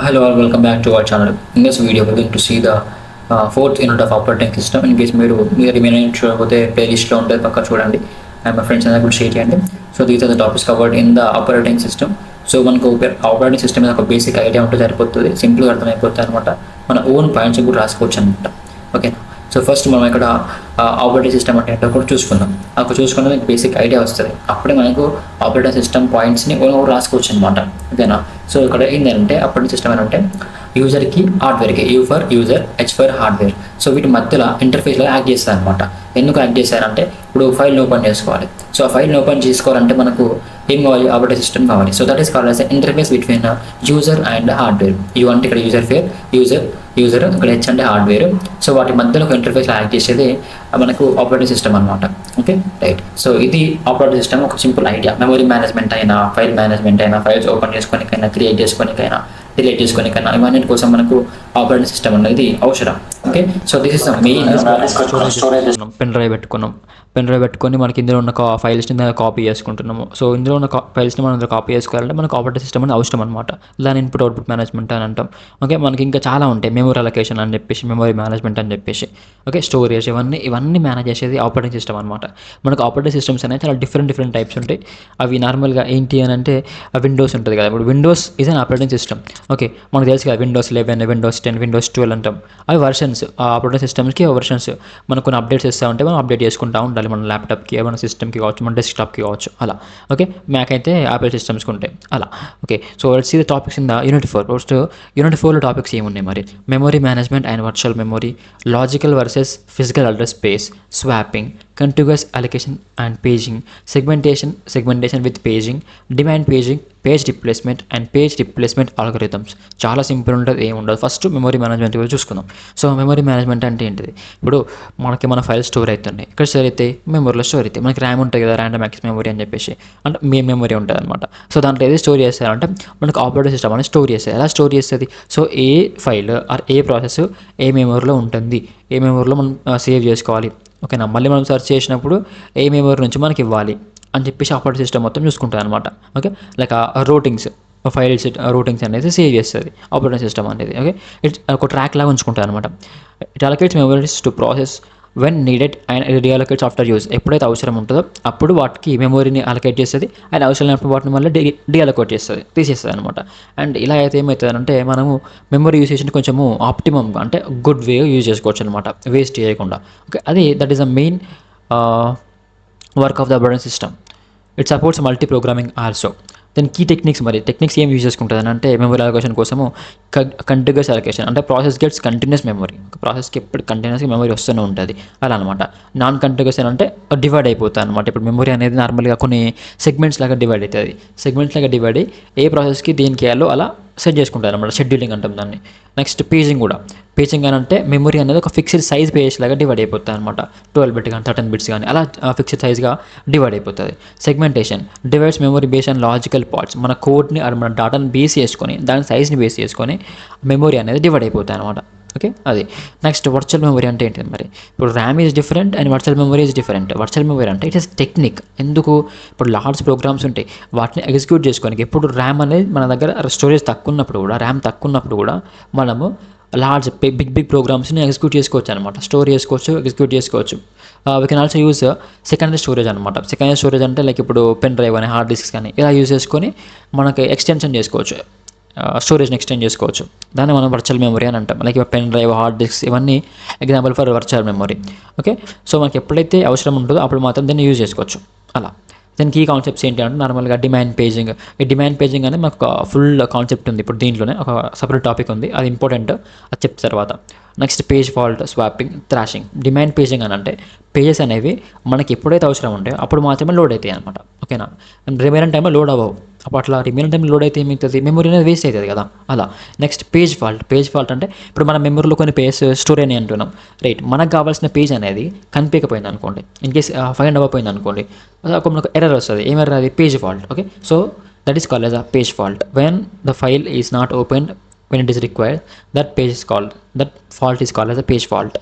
Hello all, welcome back to our channel. In this video, we're going to see the fourth unit of operating system. In case మీరు remaining చూడకపోతే ప్లేలిస్ట్లో ఉంటుంది, పక్క చూడండి. And మా friends అందరూ కూడా షేర్ చేయండి. So these are the topics covered in the operating system. So మనకు ఆపరేటింగ్ సిస్టమ్ మీద ఒక బేసిక్ ఐడియా ఉంటే సరిపోతుంది, సింపుల్గా అర్థమైపోతుంది అనమాట. మన ఓన్ పాయింట్స్ కూడా రాసుకోవచ్చు అనమాట. ఓకే, సో ఫస్ట్ మనం ఇక్కడ ఆపరేటింగ్ సిస్టమ్ అంటే ఏంటో కూడా చూసుకుందాం. అక్కడ చూసుకుంటే మీకు బేసిక్ ఐడియా వస్తుంది. అప్పుడే మనకు ఆపరేటింగ్ సిస్టమ్ పాయింట్స్ని రాసుకోవచ్చు అనమాట. ఓకేనా? సో ఇక్కడ ఏంటంటే ఆపరేటింగ్ సిస్టమ్ ఏంటంటే యూజర్కి హార్డ్వేర్కి, U for user, H for hardware. So వీటి మధ్యలో ఇంటర్ఫేస్లో యాక్ట్ చేస్తారు అనమాట. ఎందుకు యాక్ట్ చేశారంటే ఇప్పుడు ఫైల్ని ఓపెన్ చేసుకోవాలి. సో ఆ ఫైల్ని ఓపెన్ చేసుకోవాలంటే మనకు ఏం కావాలి? ఆపరేటింగ్ సిస్టమ్ కావాలి. So that is called as interface between user and hardware. You అంటే ఇక్కడ యూజర్ ఇక్కడ హెచ్ అంటే హార్డ్వేర్. సో వాటి మధ్యలో ఒక ఇంటర్ఫేస్లో యాక్ట్ చేసేది మనకు ఆపరేటింగ్ సిస్టమ్ అనమాట. Okay, right. సో ఇది ఆపరేటింగ్ సిస్టమ్ ఒక సింపుల్ ఐడియా. మెమరీ మేనేజ్మెంట్ అయినా, ఫైల్ మేనేజ్మెంట్ అయినా, ఫైల్స్ ఓపెన్ చేసుకోనికైనా, క్రియేట్ చేసుకోనికైనా, డిలీట్ చేసుకోనికైనా, ఇవన్నీ కోసం మనకు ఆపరేటింగ్ సిస్టమ్ అనేది అవసరం. Okay, so this is the main. Pen drive పెట్టుకొని మనకి ఇందులో ఉన్న ఫైల్స్ని కాపీ చేసుకుంటున్నాము. సో ఇందులో ఉన్న ఫైల్స్ని మనం కాపీ చేసుకోవాలంటే మనకు ఆపరేటింగ్ సిస్టమ్ అనేది అవసరం అనమాట. దాని ఇన్పుట్ అవుట్పుట్ మేనేజ్మెంట్ అని అంటాం. ఓకే, మనకి ఇంకా చాలా ఉంటాయి. మెమరీ అలొకేషన్ అని చెప్పేసి, మెమరీ మేనేజ్మెంట్ అని చెప్పేసి, ఓకే, స్టోరేజ్, ఇవన్నీ మేనేజ్ చేసేది ఆపరేటింగ్ సిస్టమ్ అనమాట. మనకు ఆపరేటింగ్ సిస్టమ్స్ అనేవి చాలా డిఫరెంట్ టైప్స్ ఉంటాయి. అవి నార్మల్గా ఏంటి అని అంటే విండోస్ ఉంటుంది కదా. ఇప్పుడు Windows is an operating system. Okay, మనకు తెలుసు కదా, Windows 11, Windows 10, Windows 12 అంటాం. అవి వర్షన్స్. ఆ ఆపరేటింగ్ సిస్టమ్స్కి వర్షన్స్. మనకు కొన్ని అప్డేట్స్ ఇస్తూ ఉంటే మనం అప్డేట్ చేసుకుంటూ ఉండాలి. మన ల్యాప్టాప్కి, మన సిస్టమ్కి కావచ్చు, మన డెస్క్టాప్కి కావచ్చు, అలా. ఓకే, మ్యాక్ అయితే యాపిల్ సిస్టమ్స్కి ఉంటాయి, అలా. Okay, so let's see the topics in the unit 4. First unit 4లో టాపిక్స్ ఏమున్నాయి మరి? Memory management and virtual memory, logical versus physical address space, swapping, continuous allocation and paging, segmentation with paging, demand paging, page replacement and page replacement algorithms. చాలా simple ఉంటుంది, ఏమి ఉండదు. First memory management గురించి చూసుకుందాం. So memory management అంటే ఏంటిది? ఇప్పుడు మనకి మన ఫైల్ స్టోర్ అవుతున్నాయి. ఇక్కడ స్టోర్ అయితే మెమరీలో స్టోర్ అవుతాయి. మనకి ర్యామ్ ఉంటుంది కదా, ర్యాండమ్ యాక్సెస్ మెమరీ అని చెప్పేసి, అంటే మెమరీ ఉంటుంది అనమాట. సో దాంట్లో ఏది స్టోర్ చేస్తారంటే మనకు ఆపరేటింగ్ సిస్టమ్ అనేది స్టోర్ చేస్తుంది. ఎలా స్టోర్ చేస్తుంది? సో ఏ ఫైల్ ఆర్ ఏ ప్రాసెస్ ఏ మెమరీలో ఉంటుంది, ఏ మెమరీలో మనం సేవ్ చేసుకోవాలి. ఓకేనా? మళ్ళీ మనం సెర్చ్ చేసినప్పుడు ఏ మెమరీ నుంచి మనకి ఇవ్వాలి అని చెప్పేసి ఆపరేటింగ్ సిస్టమ్ మొత్తం చూసుకుంటుంది అనమాట. Okay, like routings, files routings అనేది సేవ్ చేస్తుంది ఆపరేటింగ్ సిస్టమ్ అనేది. ఓకే, ఇట్స్ ఒక ట్రాక్ లాగా ఉంచుకుంటుంది అనమాట. It allocates memories to process when needed and reallocates after use. ఎప్పుడైతే అవసరం ఉంటుందో అప్పుడు వాటికి మెమరీని అలొకేట్ చేస్తుంది, అండ్ అవసరం లేనప్పుడు వాటిని మళ్ళీ డీఅలొకేట్ చేస్తుంది, తీసేస్తుంది అనమాట. అండ్ ఇలా అయితే ఏమవుతుందంటే మనము మెమరీ యూసేజ్ని కొంచెము ఆప్టిమమ్ అంటే గుడ్ వే యూజ్ చేసుకోవచ్చు అనమాట, వేస్ట్ చేయకుండా. ఓకే, అది that is the main work of the operating system. It supports multi programming also. Then key techniques ఏం యూజ్ చేసుకుంటుంది అంటే మెమరీ అలొకేషన్ కోసము కంటిన్యూస్ అలొకేషన్, అంటే ప్రాసెస్ గెట్స్ కంటిన్యూస్ మెమరీ. ప్రాసెస్కి ఎప్పుడు కంటిన్యూస్గా మెమరీ వస్తూనే ఉంటుంది, అలా అనమాట. నాన్ కంటిన్యూస్ అంటే డివైడ్ అయిపోతుంది అనమాట. ఇప్పుడు మెమరీ అనేది నార్మల్గా కొన్ని సెగ్మెంట్స్ లాగా డివైడ్ అయ్యి ఏ ప్రాసెస్కి దేనికి వేయాలో అలా సెట్ చేసుకుంటారు అనమాట. షెడ్యూలింగ్ అంటాం దాన్ని. నెక్స్ట్ పేజింగ్ అని అంటే మెమరీ అనేది ఒక ఫిక్స్డ్ సైజ్ పేజ్ లాగా డివైడ్ అయిపోతుంది అనమాట. 12 బిట్ కానీ 13 బిట్స్ కానీ అలా ఫిక్స్డ్ సైజ్గా డివైడ్ అయిపోతుంది. Segmentation divides memory base and logical parts. మన కోడ్ని మన డాటాని బేస్ చేసుకొని, దాని సైజ్ని బేస్ చేసుకొని మెమరీ అనేది డివైడ్ అయిపోతుంది అనమాట. ఓకే, అది. నెక్స్ట్ వర్చువల్ మెమరీ అంటే ఏంటిది మరి? ఇప్పుడు RAM is different and virtual memory is different. Virtual memory అంటే ఇట్ ఈస్ టెక్నిక్. ఎందుకు? ఇప్పుడు లార్జ్ ప్రోగ్రామ్స్ ఉంటాయి, వాటిని ఎగ్జిక్యూట్ చేసుకోనికి ఎప్పుడు ర్యామ్ అనేది మన దగ్గర స్టోరేజ్ తక్కువ ఉన్నప్పుడు కూడా, ర్యామ్ తక్కువ ఉన్నప్పుడు కూడా మనము లార్జ్ బిగ్ ప్రోగ్రామ్స్ని ఎగ్జిక్యూట్ చేసుకోవచ్చు అనమాట. స్టోర్ చేసుకోవచ్చు, ఎగ్జిక్యూట్ చేసుకోవచ్చు. We can also use secondary storage అనమాట. సెకండరీ స్టోరేజ్ అంటే లైక్ ఇప్పుడు పెన్ డ్రైవ్ కానీ, హార్డ్ డిస్క్స్ కానీ ఇలా యూజ్ చేసుకొని మనకి ఎక్స్టెన్షన్ చేసుకోవచ్చు, స్టోరేజ్ని ఎక్స్టెండ్ చేసుకోవచ్చు. దాన్ని మనం వర్చువల్ మెమరీ అని అంటాం. Like pen drive, hard disk ఇవన్నీ example for virtual memory. Okay, so మనకి ఎప్పుడైతే అవసరం ఉంటుందో అప్పుడు మాత్రం దీన్ని యూజ్ చేసుకోవచ్చు, అలా. దాని కీ కాన్సెప్ట్స్ ఏంటి అంటే నార్మల్గా డిమాండ్ పేజింగ్. ఈ డిమాండ్ పేజింగ్ అనేది మాకు ఫుల్ కాన్సెప్ట్ ఉంది. ఇప్పుడు దీంట్లోనే ఒక సపరేట్ టాపిక్ ఉంది, అది ఇంపార్టెంట్, అది చెప్తే తర్వాత. Next page fault, swapping, thrashing. Demand paging అని అంటే పేజెస్ అనేవి మనకి ఎప్పుడైతే అవసరం ఉంటాయో అప్పుడు మాత్రమే లోడ్ అవుతాయి అనమాట. ఓకేనా? రిమైనింగ్ టైంలో లోడ్ అవ్వవు. అప్పుడు అట్లా రిమైనింగ్ టైం లోడ్ అయితే ఏమవుతుంది? మెమరీ అనేది వేస్ట్ అవుతుంది కదా, అలా. నెక్స్ట్ పేజ్ ఫాల్ట్ అంటే ఇప్పుడు మన మెమరీలో కొన్ని పేజ్ స్టోర్ అని అంటున్నాం, రైట్? మనకు కావాల్సిన పేజ్ అనేది కనిపించకపోయింది అనుకోండి, ఇన్ కేస్ ఫైండ్ అవ్వకపోయింది అనుకోండి, ఒక మనకు ఎర్రర్ వస్తుంది. ఏం ఎర్రర్? అది page fault. Okay, so that is called as a page fault. When the file is not opened when it is required, that fault is called as a page fault.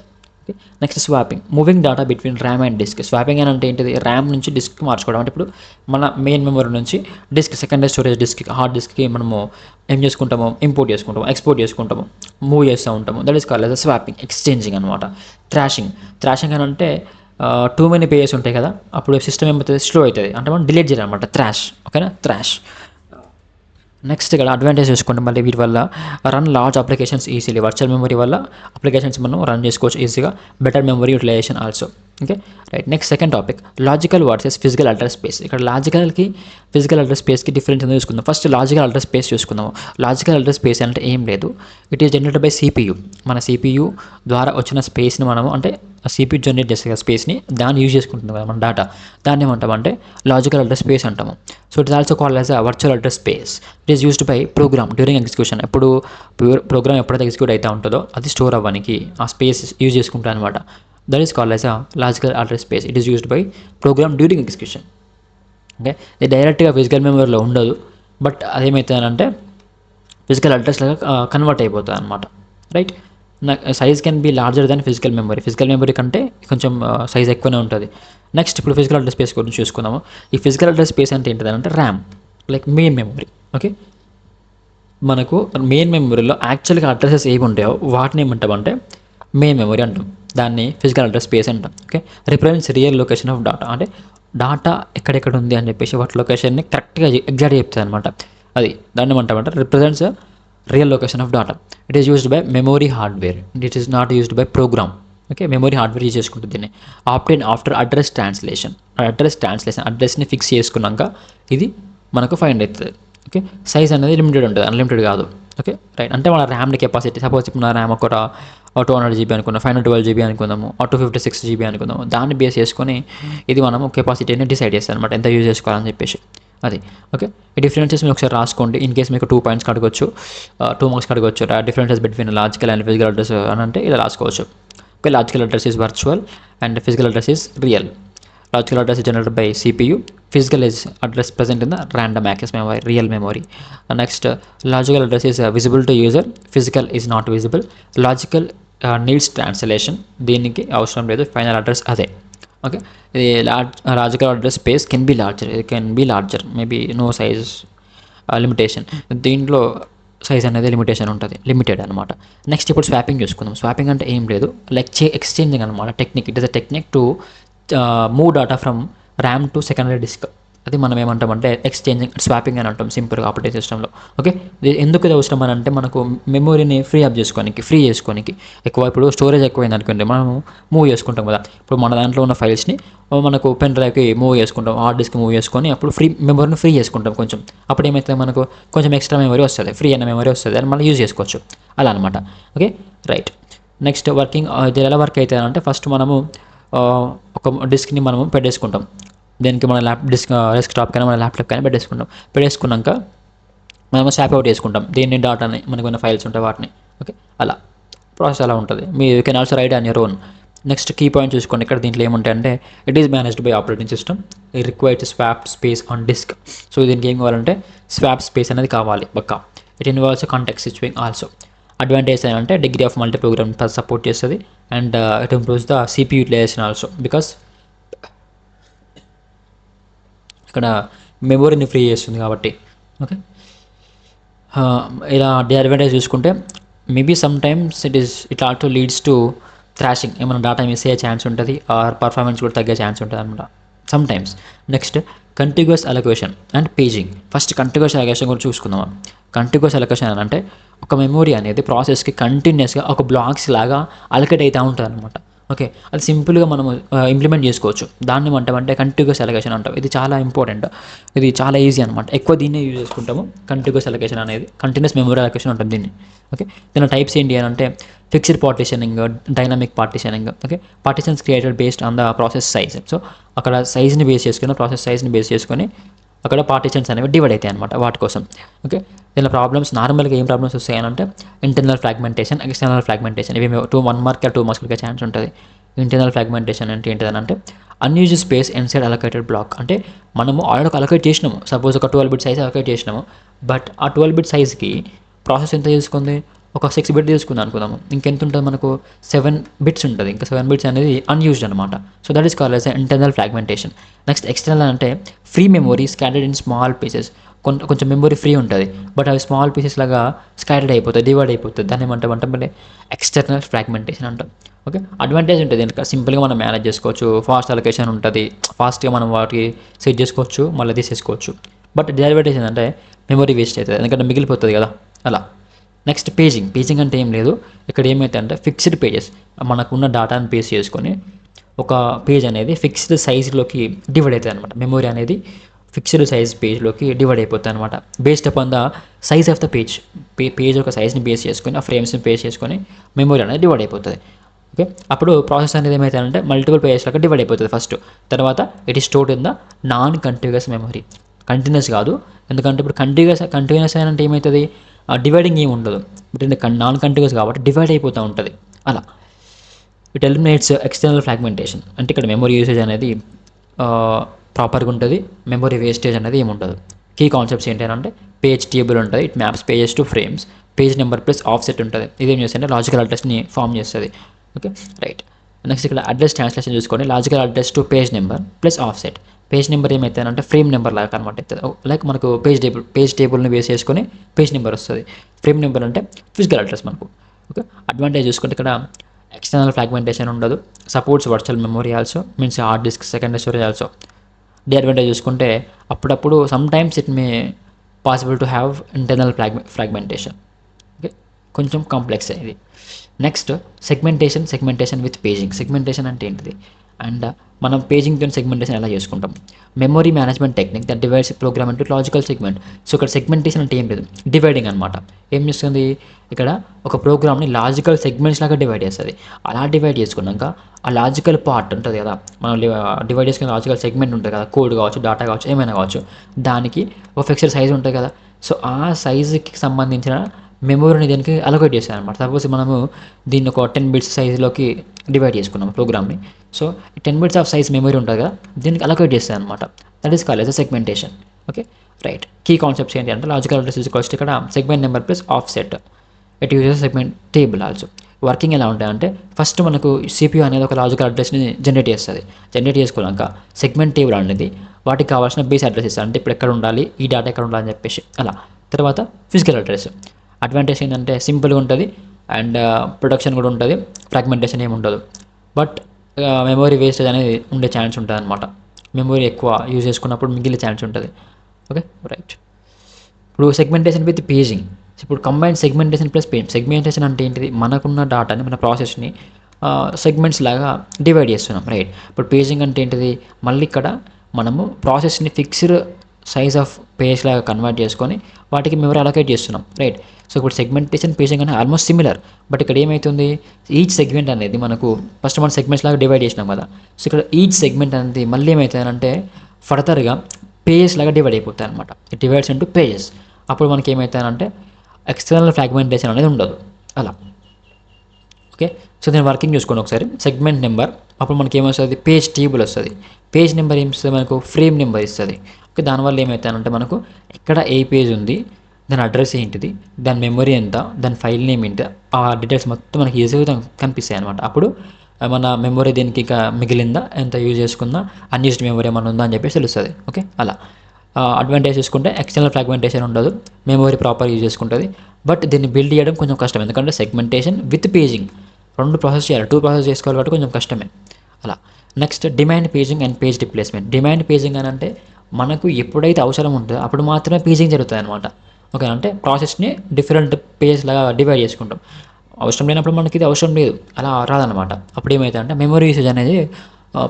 Okay. Next swapping, moving data between RAM and disk. Swapping అని అంటే ఏంటిది, RAM నుంచి disc మార్చుకోవడం. అంటే ఇప్పుడు మన main memory నుంచి disc, secondary storage డిస్క్కి, hard డిస్క్కి మనము ఏం చేసుకుంటాము, ఇంపోర్ట్ చేసుకుంటాము, ఎక్స్పోర్ట్ చేసుకుంటాము, మూవ్ చేస్తూ ఉంటాము. That is called as swapping, exchanging అనమాట. థ్రాషింగ్ అని అంటే టూ మెనీ పేజెస్ ఉంటాయి కదా, అప్పుడు సిస్టమ్ ఏమవుతుంది, స్లో అవుతుంది, అంటే మనం డిలీట్ చేయాలన్నమాట. ఓకేనా, థ్రాష్. నెక్స్ట్ ఇక్కడ అడ్వాంటేజ్ చూసుకుంటే మళ్ళీ వీటి వల్ల run large applications easily. Virtual memory వల్ల అప్లికేషన్స్ మనం రన్ చేసుకోవచ్చు ఈజీగా. Better memory utilization also. Okay, right. Next second topic, logical versus physical address space. ఇక్కడ లాజికల్కి ఫిజికల్ అడ్రస్ స్పేస్కి డిఫరెన్స్ ఏందో చూసుకుందాం. ఫస్ట్ లాజికల్ అడ్రస్ స్పేస్ చూసుకుందాము. లాజికల్ అడ్రస్ స్పేస్ అంటే ఏం లేదు, it is generated by CPU. మన సిపియు ద్వారా వచ్చిన స్పేస్ని మనము, అంటే సిపియు జనరేట్ చేసే స్పేస్ని దాన్ని యూజ్ చేసుకుంటుంది కదా మన డేటా, దాన్ని ఏమంటామంటే లాజికల్ అడ్రస్ స్పేస్ అంటాము. So it is also called as a virtual address space. It is used by program during execution. ఎప్పుడు ప్రోగ్రామ్ ఎప్పుడైతే ఎగ్జిక్యూట్ అవుతూ ఉంటుందో అది స్టోర్ అవ్వడానికి ఆ స్పేస్ యూజ్ చేసుకుంటాం అనమాట. That is called as a logical address space. It is used by program during execution. Okay, ఇది డైరెక్ట్గా ఫిజికల్ మెమరీలో ఉండదు, బట్ అదేమవుతుందంటే ఫిజికల్ అడ్రస్ లాగా కన్వర్ట్ అయిపోతుంది అనమాట. Right. Size can be larger than physical memory కంటే కొంచెం సైజ్ ఎక్కువనే ఉంటుంది. నెక్స్ట్ ఇప్పుడు ఫిజికల్ అడ్రస్ స్పేస్ గురించి చూసుకుందాము. ఈ ఫిజికల్ అడ్రస్ స్పేస్ అంటే ఏంటిదంటే RAM, like main memory. Okay, మనకు మెయిన్ మెమరీలో యాక్చువల్గా అడ్రసెస్ ఏవి ఉంటాయో వాటిని ఏమంటామంటే మెయిన్ మెమరీ అంటాం, దాన్ని ఫిజికల్ అడ్రస్ స్పేస్ అంటాం. Okay, represents real location of data, అంటే డాటా ఎక్కడెక్కడ ఉంది అని చెప్పేసి వాటి లొకేషన్ని కరెక్ట్గా ఎగ్జాక్ట్గా చెప్తుంది అనమాట. అది దాన్ని ఏమంటామంటే represents real location of data. It is used by memory hardware, it is not used by program. Okay, memory hardware use చేసుకుంటుంది దీన్ని. ఆఫ్టర్ అడ్రస్ ట్రాన్స్లేషన్, అడ్రస్ని ఫిక్స్ చేసుకున్నాక ఇది మనకు ఫైండ్ అవుతుంది. ఓకే, సైజ్ అనేది లిమిటెడ్ ఉంటుంది, అన్లిమిటెడ్ కాదు. Okay, right. అంటే మన ర్యామ్ని కెపాసిటీ, సపోజ్ ఇప్పుడు నా ర్యామ్ ఒక 200 GB అనుకుందాం, 512 GB అనుకుందాము, 256 GB అనుకుందాము, దాన్ని బేస్ చేసుకొని ఇది మనము కెపాసిటీని డిసైడ్ చేస్తాం అనమాట, ఎంత యూజ్ చేసుకోవాలని చెప్పేసి. అది ఓకే. ఈ డిఫరెన్సెస్ మీరు ఒకసారి రాసుకోండి, ఇన్ కేస్ మీకు 2 పాయింట్స్ అడగొచ్చు, 2 మార్క్స్ అడగొచ్చు. Differences between logical and physical address అని అంటే ఇలా రాసుకోవచ్చు. Okay, logical address is virtual and physical address is real. Logical address is generated by CPU. Physical is address present in the random access memory, real memory. Next, logical address is visible to user. Physical is not visible. Logical needs translation. దీనికి అవసరం లేదు, final address అదే. Okay, ఇది logical address space can be larger, maybe no size limitation. దీంట్లో size అనేది limited అనమాట. Next ఇప్పుడు swapping చూసుకుందాం. స్వాపింగ్ అంటే ఏం లేదు, లైక్ ఎక్స్చేంజింగ్ అనమాట, technique. It is a technique to move data from RAM to secondary disk. అది మనం ఏమంటామంటే ఎక్స్చేంజింగ్, స్వాపింగ్ అని అంటాం సింపుల్గా ఆపరేటింగ్ సిస్టంలో. ఓకే, ఇది ఎందుకు ఇది అవసరం అని అంటే మనకు మెమొరీని ఫ్రీ చేసుకోనికి ఎక్కువ, ఇప్పుడు స్టోరేజ్ ఎక్కువైంది అనుకోండి, మనం మూవ్ చేసుకుంటాం కదా. ఇప్పుడు మన దాంట్లో ఉన్న ఫైల్స్ని మనకు పెన్ డ్రైవ్కి మూవ్ చేసుకుంటాం, హార్డ్ డిస్క్ మూవ్ చేసుకొని అప్పుడు మెమొరీని ఫ్రీ చేసుకుంటాం కొంచెం. అప్పుడు ఏమైతే మనకు కొంచెం ఎక్స్ట్రా మెమరీ వస్తుంది, ఫ్రీ అయిన మెమరీ వస్తుంది, అని మళ్ళీ యూజ్ చేసుకోవచ్చు అలా అనమాట. Okay, right. నెక్స్ట్ వర్కింగ్, ఇది ఎలా వర్క్ అవుతుంది అంటే ఫస్ట్ మనము ఒక డిస్క్ని మనము పెట్టేసుకుంటాం, దీనికి మన డెస్క్టాప్ కానీ మన ల్యాప్టాప్ కానీ పెట్టేసుకున్నాక మనము స్వాప్ అవుట్ చేసుకుంటాం దీన్ని, డాటాని, మనకు ఉన్న ఫైల్స్ ఉంటాయి వాటిని. ఓకే, అలా ప్రాసెస్ అలా ఉంటుంది. మీరు you can also write on your own. Next key point చూసుకోండి. ఇక్కడ దీంట్లో ఏముంటాయంటే it is managed by operating system, it requires swap space on disk. So దీనికి ఏం కావాలంటే స్వాప్ స్పేస్ అనేది కావాలి పక్కా. It involves context switching also. Advantage ఏంటంటే degree of multi program support చేస్తుంది, and it improves the CPU utilization also, because ఇక్కడ మెమొరీని ఫ్రీ చేస్తుంది కాబట్టి. ఓకే, ఇలా డిఅడ్వాంటేజ్ చూసుకుంటే maybe some times it also leads to thrashing, ఏమైనా డేటా మిస్ అయ్యే ఛాన్స్ ఉంటుంది, ఆర్ పర్ఫార్మెన్స్ కూడా తగ్గే ఛాన్స్ ఉంటుంది అనమాట sometimes. Next contiguous allocation and paging. First contiguous allocation గురించి చూసుకుందాం. కంటిగ్యూస్ అలొకేషన్ అని అంటే ఒక మెమొరీ అనేది ప్రాసెస్కి కంటిన్యూస్గా ఒక బ్లాక్స్ లాగా అలొకేట్ అవుతూ ఉంటుంది అనమాట. ఓకే, అది సింపుల్గా మనం ఇంప్లిమెంట్ చేసుకోవచ్చు. దాన్ని ఏమంటామంటే కంటిగ్యూస్ అలొకేషన్ అంటాం. ఇది చాలా ఇంపార్టెంట్, ఇది చాలా ఈజీ అనమాట. ఎక్కువ దీన్నే యూజ్ చేసుకుంటాము. కంటిగ్యూస్ అలొకేషన్ అనేది కంటిన్యూస్ మెమరీ అలొకేషన్ ఉంటుంది దీన్ని. ఓకే, దీని టైప్స్ ఏంటి అని అంటే fixed partitioning, dynamic partitioning. Okay, partitions created based on the process size. So అక్కడ సైజ్ని బేస్ చేసుకుని, ప్రాసెస్ సైజ్ని బేస్ చేసుకొని అక్కడ పార్టిషన్స్ అనేవి డివైడ్ అవుతాయి అనమాట వాటి కోసం. ఓకే, దీనిలో ప్రాబ్లమ్స్ నార్మల్గా ఏం ప్రాబ్లమ్స్ వస్తాయనంటే ఇంటర్నల్ ఫ్రాగ్మెంటేషన్, ఎక్స్టర్నల్ ఫ్రాగ్మెంటేషన్. ఇవి 1 మార్క్ 2 మార్క్స్కి ఛాన్స్ ఉంటుంది. ఇంటర్నల్ ఫ్రాగ్మెంటేషన్ అంటే ఏంటిదనంటే unused space inside allocated block. అంటే మనము ఆల్రెడీ అలొకేట్ చేసినాము, సపోజ్ ఒక 12 బిట్ సైజ్ అలొకేట్ చేసినాము, బట్ ఆ 12 బిట్ సైజ్కి ప్రాసెస్ ఎంత తీసుకుంది, ఒక 6 బిట్ తీసుకుందాం అనుకుందాము, ఇంకెంత ఉంటుంది మనకు 7 బిట్స్ ఉంటుంది. ఇంకా 7 బిట్స్ అనేది అన్యూజ్డ్ అనమాట. So that is called as internal fragmentation. Next external అంటే free memory scattered in small pieces. కొంచెం మెమొరీ ఫ్రీ ఉంటుంది, బట్ అవి స్మాల్ పీసెస్ లాగా స్కాటర్డ్ అయిపోతుంది, డివైడ్ అయిపోతుంది. దాన్ని ఏమంటామంటే ఎక్స్టర్నల్ ఫ్రాగ్మెంటేషన్ అంటాం. ఓకే, అడ్వాంటేజ్ ఉంటుంది ఇంకా సింపుల్గా మనం మేనేజ్ చేసుకోవచ్చు, ఫాస్ట్ అలొకేషన్ ఉంటుంది, ఫాస్ట్గా మనం వాటికి సెట్ చేసుకోవచ్చు, మళ్ళీ తీసేసుకోవచ్చు. బట్ డిసడ్వాంటేజ్ ఏంటంటే మెమొరీ వేస్ట్ అవుతుంది, ఎందుకంటే మిగిలిపోతుంది కదా అలా. నెక్స్ట్ పేజింగ్ అంటే ఏం లేదు, ఇక్కడ ఏమైతే అంటే ఫిక్స్డ్ పేజెస్, మనకున్న డేటాను పేస్ట్ చేసుకొని ఒక పేజ్ అనేది ఫిక్స్డ్ సైజ్లోకి డివైడ్ అవుతుంది అనమాట. మెమొరీ అనేది ఫిక్స్డ్ సైజ్ పేజ్లోకి డివైడ్ అయిపోతుంది అనమాట, based upon the size of the page. Page ఒక సైజ్ని బేస్ చేసుకొని ఆ ఫ్రేమ్స్ని బేస్ చేసుకొని మెమొరీ అనేది డివైడ్ అయిపోతుంది. ఓకే, అప్పుడు ప్రాసెస్ అనేది ఏమవుతుందంటే మల్టిపుల్ పేజెస్ లాగా డివైడ్ అయిపోతుంది ఫస్ట్. తర్వాత it is stored in the non continuous memory. Continuous కాదు, ఎందుకంటే ఇప్పుడు కంటిన్యూస్ అంటే ఏమవుతుంది, డివైడింగ్ ఏమి ఉండదు. బట్ నాన్ కంటిన్యూస్ కాబట్టి డివైడ్ అయిపోతూ ఉంటుంది అలా. It eliminates external fragmentation. అంటే ఇక్కడ మెమరీ యూసేజ్ అనేది ప్రాపర్గా ఉంటుంది, మెమరీ వేస్టేజ్ అనేది ఏమి ఉండదు. కీ కాన్సెప్ట్స్ ఏంటంటే పేజ్ టేబుల్ ఉంటుంది, it maps pages to frames, page number plus offset ఉంటుంది. ఇదేం చేస్తుంటే లాజికల్ అడ్రస్ని ఫామ్ చేస్తుంది. Okay, right. నెక్స్ట్ ఇక్కడ అడ్రస్ ట్రాన్స్లేషన్ చూసుకొని logical address to page number plus offset. Page number ఏమవుతుందంటే ఫ్రేమ్ నెంబర్ లాగా కన్వర్ట్ అవుతుంది. లైక్ మనకు పేజ్ టేబుల్ని బేస్ చేసుకొని పేజ్ నెంబర్ వస్తుంది. ఫ్రేమ్ నెంబర్ అంటే ఫిజికల్ అడ్రస్ మనకు. ఓకే, అడ్వాంటేజ్ చూసుకుంటే ఇక్కడ ఎక్స్టర్నల్ ఫ్రాగ్మెంటేషన్ ఉండదు, supports virtual memory also, means hard disk, secondary storage also. Disadvantage చూసుకుంటే అప్పుడప్పుడు sometimes it may possible to have internal fragmentation. Okay, కొంచెం complex ఇది. Next segmentation with paging. Segmentation అంటే ఏంటిది, and మనం పేజింగ్తో సెగ్మెంటేషన్ ఎలా చేసుకుంటాం. Memory management technique that divides program into logical segment. So ఇక్కడ సెగ్మెంటేషన్ అంటే ఏం లేదు, డివైడింగ్ అనమాట. ఏం చేస్తుంది, ఇక్కడ ఒక ప్రోగ్రామ్ని లాజికల్ సెగ్మెంట్స్ లాగా డివైడ్ చేస్తుంది. అలా డివైడ్ చేసుకున్నాక ఆ లాజికల్ పార్ట్ ఉంటుంది కదా, మనం డివైడ్ చేసుకున్న లాజికల్ సెగ్మెంట్ ఉంటుంది కదా, కోడ్ కావచ్చు, డేటా కావచ్చు, ఏమైనా కావచ్చు, దానికి ఒక ఫిక్స్డ్ సైజ్ ఉంటుంది కదా. సో ఆ సైజుకి సంబంధించిన మెమొరీని దీనికి అలొకేట్ చేశాను అనమాట. సపోజ్ మనము దీన్ని ఒక 10 బిట్స్ సైజులోకి డివైడ్ చేసుకున్నాం ప్రోగ్రామ్ని. So 10 bits of size memory ఉంటుంది కదా, దీనికి అలొకేట్ చేస్తాను అనమాట. That is called as segmentation. Okay, right. Key concepts ఏంటి అంటే లాజికల్ అడ్రస్ ఈక్వల్స్ ఇక్కడ segment number plus offset. It uses segment table also. Working ఎలా ఉంటాయంటే ఫస్ట్ మనకు CPU అనేది ఒక లాజికల్ అడ్రస్ని జనరేట్ చేస్తుంది. జనరేట్ చేసుకున్నాక సెగ్మెంట్ టేబుల్ అనేది వాటికి కావాల్సిన బేస్ అడ్రస్ ఇస్తుంది, అంటే ఇప్పుడు ఎక్కడ ఉండాలి, ఈ డేటా ఎక్కడ ఉండాలని చెప్పేసి అలా. తర్వాత ఫిజికల్ అడ్రస్. అడ్వాంటేజ్ ఏంటంటే సింపుల్గా ఉంటుంది అండ్ ప్రొడక్షన్ కూడా ఉంటుంది, ఫ్రాగ్మెంటేషన్ ఏమి ఉండదు. బట్ మెమరీ వేస్టేజ్ అనేది ఉండే ఛాన్స్ ఉంటుంది అనమాట. మెమరీ ఎక్కువ యూజ్ చేసుకున్నప్పుడు మిగిలిన ఛాన్స్ ఉంటుంది. Okay, right. ఇప్పుడు సెగ్మెంటేషన్ విత్ పేజింగ్. ఇప్పుడు combine segmentation plus paging. Segmentation అంటే ఏంటిది, మనకున్న డేటాని, మన ప్రాసెస్ని సెగ్మెంట్స్ లాగా డివైడ్ చేస్తున్నాం, రైట్. ఇప్పుడు పేజింగ్ అంటే ఏంటిది, మళ్ళీ ఇక్కడ మనము ప్రాసెస్ని ఫిక్స్డ్ సైజ్ ఆఫ్ పేజ్ లాగా కన్వర్ట్ చేసుకొని వాటికి మెమరీ అలొకేట్ చేస్తున్నాం, రైట్. సో ఇప్పుడు సెగ్మెంటేషన్ పేజింగ్ అనేది ఆల్మోస్ట్ సిమిలర్. బట్ ఇక్కడ ఏమవుతుంది, ఈచ్ సెగ్మెంట్ అనేది మనకు ఫస్ట్ మనం సెగ్మెంట్స్ లాగా డివైడ్ చేసినాం కదా. సో ఇక్కడ ఈచ్ సెగ్మెంట్ అనేది మళ్ళీ ఏమవుతుందంటే ఫర్దర్గా పేజెస్ లాగా డివైడ్ అయిపోతాయి అనమాట. It divides into pages. అప్పుడు మనకి ఏమవుతుందంటే ఎక్స్టర్నల్ ఫ్రాగ్మెంటేషన్ అనేది ఉండదు అలా. ఓకే, సో నేను వర్కింగ్ చూసుకోండి ఒకసారి. సెగ్మెంట్ నెంబర్, అప్పుడు మనకి ఏమొస్తుంది, పేజ్ టేబుల్ వస్తుంది. పేజ్ నెంబర్ ఏమి ఇస్తుంది మనకు, ఫ్రేమ్ నెంబర్ ఇస్తుంది. ఓకే, దానివల్ల ఏమవుతానంటే మనకు ఎక్కడ ఏ పేజ్ ఉంది, దాని అడ్రస్ ఏంటిది, దాని మెమరీ ఎంత, దాని ఫైల్ నేమ్ ఏంటి, ఆ డీటెయిల్స్ మొత్తం మనకి ఈజీగా కనిపిస్తాయి అనమాట. అప్పుడు మన మెమరీ దీనికి ఇంకా మిగిలిందా, ఎంత యూజ్ చేసుకుందా, అన్యూజ్డ్ మెమరీ ఏమైనా ఉందా అని చెప్పేసి తెలుస్తుంది. ఓకే, అలా. అడ్వాంటేజ్ చూసుకుంటే ఎక్స్టర్నల్ ఫ్రాగ్మెంటేషన్ ఉండదు, మెమరీ ప్రాపర్ యూజ్ చేసుకుంటుంది. బట్ దీన్ని బిల్డ్ చేయడం కొంచెం కష్టం, ఎందుకంటే సెగ్మెంటేషన్ విత్ పేజింగ్ రెండు ప్రాసెస్ చేయాలి, 2 ప్రాసెస్ చేసుకోవాలి కాబట్టి కొంచెం కష్టమే అలా. Next demand paging and page replacement. Demand paging అని అంటే మనకు ఎప్పుడైతే అవసరం ఉంటుందో అప్పుడు మాత్రమే పేజింగ్ జరుగుతుంది అనమాట. ఓకే, అంటే ప్రాసెస్ని డిఫరెంట్ పేజ్ లాగా డివైడ్ చేసుకుంటాం. అవసరం లేనప్పుడు మనకి ఇది అవసరం లేదు అలా రాదనమాట. అప్పుడు ఏమవుతుంది అంటే మెమరీ యూసేజ్ అనేది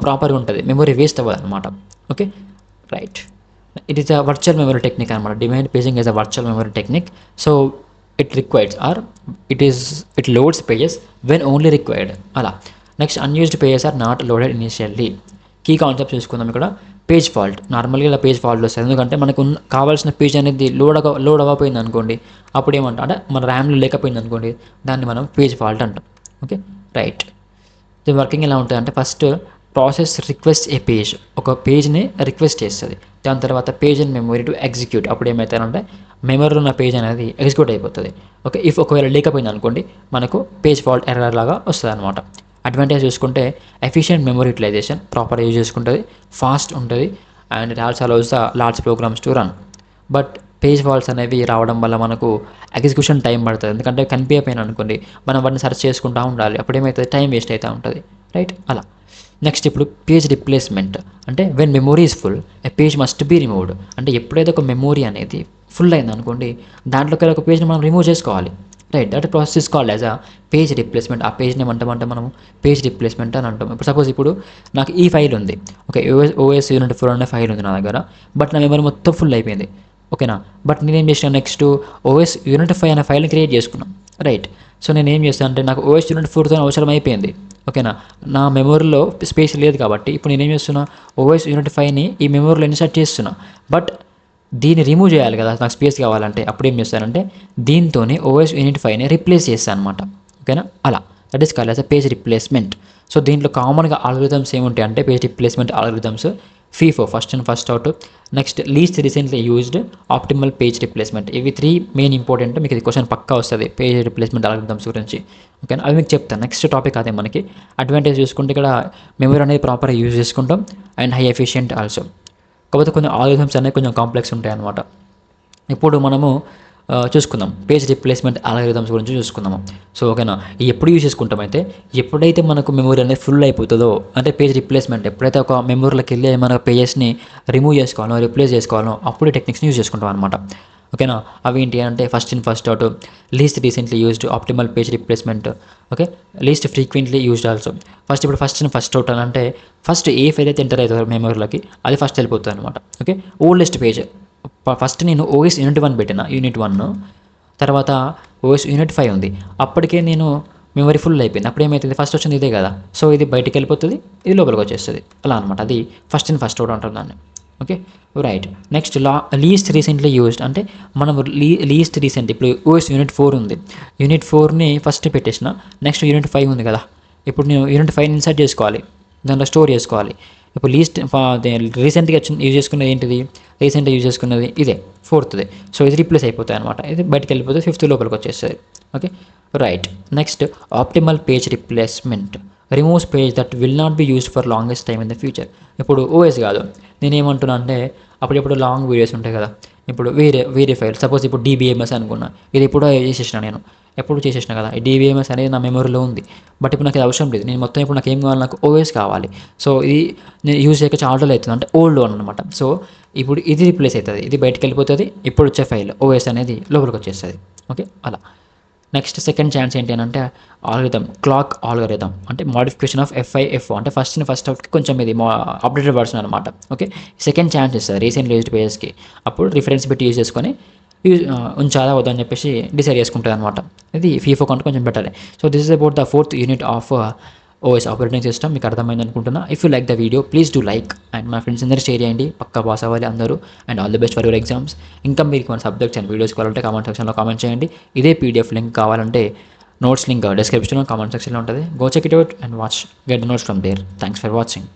ప్రాపర్గా ఉంటుంది, మెమరీ వేస్ట్ అవ్వదు అనమాట. Okay, right. It is a virtual memory technique అనమాట. Demand paging is a virtual memory technique. So it requires or it loads pages when only required అలా. Next unused pages are not loaded initially. Key concept చూసుకుందాం ఇక్కడ. Page fault. నార్మల్గా ఇలా page fault వస్తుంది, ఎందుకంటే మనకు కావాల్సిన పేజ్ అనేది లోడ్ అవ్వకపోయింది అనుకోండి, అప్పుడు ఏమంటాం అంటే మన ర్యామ్లో లేకపోయింది అనుకోండి, దాన్ని మనం పేజ్ ఫాల్ట్ అంటాం. Okay, right. ఇది వర్కింగ్ ఎలా ఉంటుంది అంటే ఫస్ట్ ప్రాసెస్ రిక్వెస్ట్ ఏ పేజ్, ఒక పేజ్ని రిక్వెస్ట్ చేస్తుంది. దాని తర్వాత page and memory to execute. అప్పుడు ఏమవుతారంటే మెమరీలో ఉన్న పేజ్ అనేది ఎగ్జిక్యూట్ అయిపోతుంది. ఓకే, ఇఫ్ ఒకవేళ లేకపోయింది అనుకోండి మనకు పేజ్ ఫాల్ట్ ఎర్రర్ లాగా వస్తుంది అనమాట. అడ్వాంటేజ్ చూసుకుంటే efficient memory utilization, proper use చేసుకుంటుంది, ఫాస్ట్ ఉంటుంది, and it also allows the large programs to run. But page faults అనేవి రావడం వల్ల మనకు ఎగ్జిక్యూషన్ టైం పడుతుంది. ఎందుకంటే కనిపించకపోయినా అనుకోండి మనం వాటిని సెర్చ్ చేసుకుంటూ ఉండాలి, అప్పుడు ఏమవుతుంది టైం వేస్ట్ అవుతూ ఉంటుంది, రైట్. అలా నెక్స్ట్ ఇప్పుడు పేజ్ రిప్లేస్మెంట్ అంటే when memory is full a page must be removed. అంటే ఎప్పుడైతే ఒక మెమోరీ అనేది ఫుల్ అయింది అనుకోండి దాంట్లోకి ఒక పేజ్ని మనం రిమూవ్ చేసుకోవాలి, right. That process is called as a page replacement. ఆ పేజ్ని ఏమంటామంటే మనము పేజ్ రిప్లేస్మెంట్ అని అంటాం. ఇప్పుడు సపోజ్ ఇప్పుడు నాకు ఈ ఫైల్ ఉంది, ఓకే, ఓఎస్ యూనిట్ 4 అనే ఫైల్ ఉంది నా దగ్గర, బట్ నా మెమరీ మొత్తం ఫుల్ అయిపోయింది, ఓకేనా. బట్ నేనేం చేసాను, నెక్స్ట్ ఓఎస్ యూనిట్ 5 అనే ఫైల్ని క్రియేట్ చేసుకున్నాను, రైట్. సో నేను ఏం చేస్తాను అంటే నాకు ఓఎస్ యూనిట్ 4తో అవసరం అయిపోయింది, ఓకేనా. నా మెమరీలో స్పేస్ లేదు కాబట్టి ఇప్పుడు నేనేం చేస్తున్నా ఓఎస్ యూనిట్ 5ని ఈ మెమరీలో ఇన్సర్ట్ చేస్తున్నా. బట్ దీన్ని రిమూవ్ చేయాలి కదా నాకు స్పేస్ కావాలంటే, అప్పుడు ఏం చేస్తానంటే దీంతోనే ఓఎస్ యూనిట్ 5ని రీప్లేస్ చేస్తాను అనమాట, ఓకేనా. అలా that is called as a page replacement. So దీంట్లో కామన్గా ఆల్గరిథమ్స్ ఏముంటాయి అంటే page replacement algorithms FIFO, first in first out, next least recently used, optimal page replacement. ఇవి 3 మెయిన్ ఇంపార్టెంట్. మీకు ఇది క్వశ్చన్ పక్కా వస్తుంది పేజ్ రిప్లేస్మెంట్ ఆల్గరిథమ్స్ గురించి, ఓకేనా. అవి మీకు చెప్తాను నెక్స్ట్ టాపిక్. అదే మనకి అడ్వాంటేజ్ చూసుకుంటే ఇక్కడ మెమరీ అనేది ప్రాపర్గా యూజ్ చేసుకుంటాం అండ్ హై ఎఫిషియెంట్ ఆల్సో. కాకపోతే కొన్ని ఆల్గరిథమ్స్ అనేవి కొంచెం కాంప్లెక్స్ ఉంటాయి అన్నమాట. ఇప్పుడు మనము చూసుకుందాం పేజ్ రిప్లేస్మెంట్ ఆల్గరిథమ్స్ గురించి చూసుకుందాము. సో ఓకేనా, ఎప్పుడు యూజ్ చేసుకుంటామైతే ఎప్పుడైతే మనకు మెమరీ అనేది ఫుల్ అయిపోతుందో, అంటే పేజ్ రిప్లేస్మెంట్ ఎప్పుడైతే ఒక మెమరీలోకి వెళ్ళి మన పేజెస్ని రిమూవ్ చేసుకోవాలో రిప్లేస్ చేసుకోవాలో అప్పుడు టెక్నిక్స్ని యూజ్ చేసుకుంటాం అనమాట, ఓకేనా. అవి ఏంటి అంటే first in first out, least recently used, optimal page replacement, okay, least frequently used also. First in first out అని అంటే ఫస్ట్ ఏ ఫైల్ అయితే ఎంటర్ అవుతుందో మెమరీలోకి అది ఫస్ట్ వెళ్ళిపోతుంది అనమాట, ఓకే. ఓల్డెస్ట్ పేజ్ ఫస్ట్ నేను ఓఎస్ యూనిట్ 1 పెట్టిన, యూనిట్ 1 తర్వాత ఓఎస్ యూనిట్ 5 ఉంది, అప్పటికే నేను మెమరీ ఫుల్ అయిపోయింది. అప్పుడు ఏమవుతుంది ఫస్ట్ వచ్చింది ఇదే కదా, సో ఇది బయటికి వెళ్ళిపోతుంది, ఇది లోపలికి వచ్చేస్తుంది, అలా అనమాట. అది ఫస్ట్ ఇన్ ఫస్ట్ అవుట్ అంటారు దాన్ని, okay, right. Next least recently used అంటే మనం లీస్ట్ రీసెంట్ ఇప్పుడు ఓఎస్ యూనిట్ 4 ఉంది, యూనిట్ 4ని ఫస్ట్ పెట్టేసిన, నెక్స్ట్ యూనిట్ 5 ఉంది కదా, ఇప్పుడు నేను యూనిట్ 5 ఇన్సర్ట్ చేసుకోవాలి, దాంట్లో స్టోర్ చేసుకోవాలి. ఇప్పుడు లీస్ట్ రీసెంట్గా యూజ్ చేసుకున్నది ఏంటిది, రీసెంట్గా యూజ్ చేసుకున్నది ఇదే 4th. సో ఇది రీప్లేస్ అయిపోతాయి అనమాట, ఇది బయటకు వెళ్ళిపోతే 5th లోపలికి వచ్చేస్తుంది, okay, right. Next optimal page replacement removes page that will not be used for longest time in the future. ఇప్పుడు ఓఎస్ కాదు, నేనేమంటున్నా అంటే అప్పుడెప్పుడు లాంగ్ వీడియోస్ ఉంటాయి కదా, ఇప్పుడు వేరే ఫైల్ సపోజ్ ఇప్పుడు DBMS అనుకున్నా, ఇది ఎప్పుడో చేసేసిన కదా, ఈ DBMS అనేది నా మెమరీలో ఉంది, బట్ ఇప్పుడు నాకు ఇది అవసరం లేదు, నేను మొత్తం ఇప్పుడు నాకు ఏం కావాలి, నాకు ఓఎస్ కావాలి. సో ఇది నేను యూజ్ చేయక చాలా రోజులు అవుతుంది, అంటే ఓల్డ్ అనమాట. సో ఇప్పుడు ఇది రీప్లేస్ అవుతుంది, ఇది బయటకు వెళ్ళిపోతుంది, ఇప్పుడు వచ్చే ఫైల్ ఓఎస్ అనేది లోపలికి వచ్చేస్తుంది, ఓకే, అలా. నెక్స్ట్ సెకండ్ ఛాన్స్ ఏంటి అని అంటే ఆల్గరిథం, క్లాక్ ఆల్గరిథం అంటే మోడిఫికేషన్ ఆఫ్ FIFO అంటే ఫస్ట్ ఇన్ ఫస్ట్ అవుట్కి కొంచెం ఇది అప్డేటెడ్ వర్షన్ అనమాట, ఓకే. సెకండ్ ఛాన్స్ ఇస్తుంది రీసెంట్లీ యూజ్డ్ పేజెస్కి, అప్పుడు రిఫరెన్స్ పెట్టి యూజ్ చేసుకొని ఉంచాలా వద్దని చెప్పేసి డిసైడ్ చేసుకుంటుంది అనమాట. ఇది FIFO కంటే కొంచెం బెటరే. So this is about the 4th unit of OS operating system. మీకు అర్థమైంది అనుకుంటున్నా. If you like the video please do like and మా ఫ్రెండ్స్ అందరూ షేర్ చేయండి, పక్కా పాస్ అవ్వాలి అందరూ. And all the best for your exams. ఇంకా మీకు మన సబ్జెక్ట్స్ అండ్ వీడియోస్ కావాలంటే కామెంట్ సెక్షన్లో కామెంట్ చేయండి. ఇదే PDF లింక్ కావాలంటే నోట్స్ లింక్ డిస్క్రిప్షన్లో కామెంట్ సెక్షన్లో ఉంటుంది. Go check it out and watch, get the notes from there. Thanks for watching.